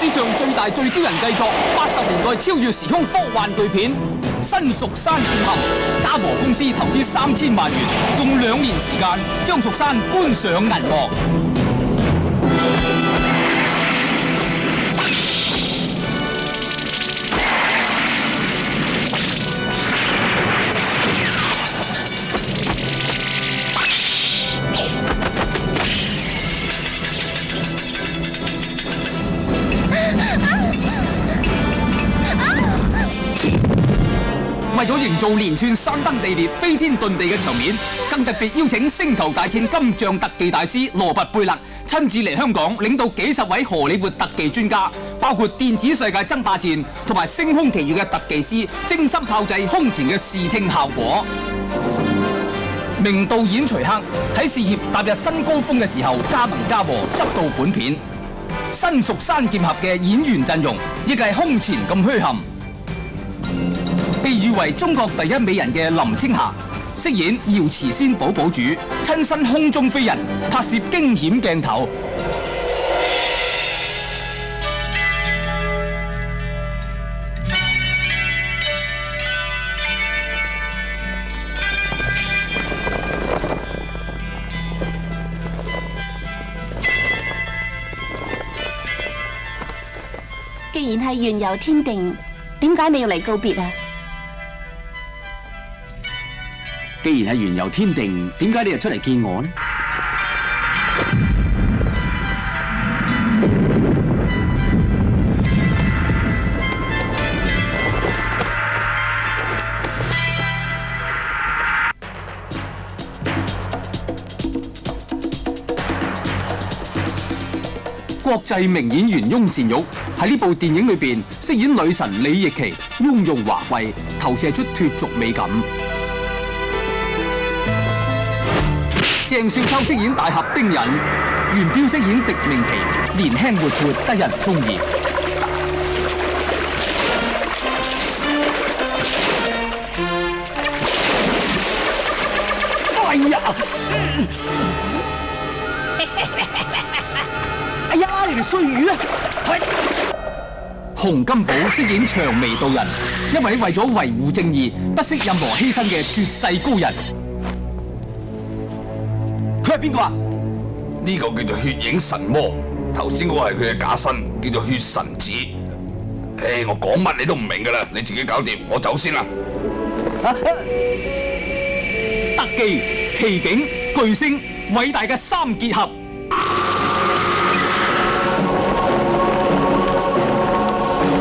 史上最大最驕人製作，80年代超越時空科幻巨片《新蜀山劍俠》，嘉禾公司投資3000萬元，用2年時間將蜀山搬上銀幕。為咗營造連串山崩地裂、飛天遁地嘅場面，更特別邀請《星球大戰》金像特技大師羅拔貝勒親自嚟香港，領導幾十位荷里活特技專家，包括電子世界爭霸戰同埋星空奇遇嘅特技師，精心炮製空前嘅視聽效果。名導演徐克喺事業踏入新高峰嘅時候，加盟嘉禾執導本片《新蜀山劍俠》嘅演員陣容亦係空前咁墟冚。被譽為中國第一美人嘅林青霞飾演瑤池仙寶寶主，親身空中飛人拍攝驚險鏡頭。既然係緣由天定，點解你要嚟告別啊？既然係緣由天定，點解你又出嚟見我呢？國際名演員翁倩玉喺呢部電影裏邊飾演女神李易祺，雍容華貴，投射出脫俗美感。鄭少秋飾演大俠丁隱，元彪飾演狄明琪，年輕活潑，得人中意。哎呀！哎呀！你哋衰魚啊！洪金寶飾演長眉道人，一位為咗維護正義不惜任何犧牲嘅絕世高人。佢係邊個啊？呢個叫做血影神魔，頭先嗰個係佢嘅假身，叫做血神子。我講乜你都唔明噶啦，你自己搞掂，我走先啦。特技、奇景、巨星，偉大嘅三結合。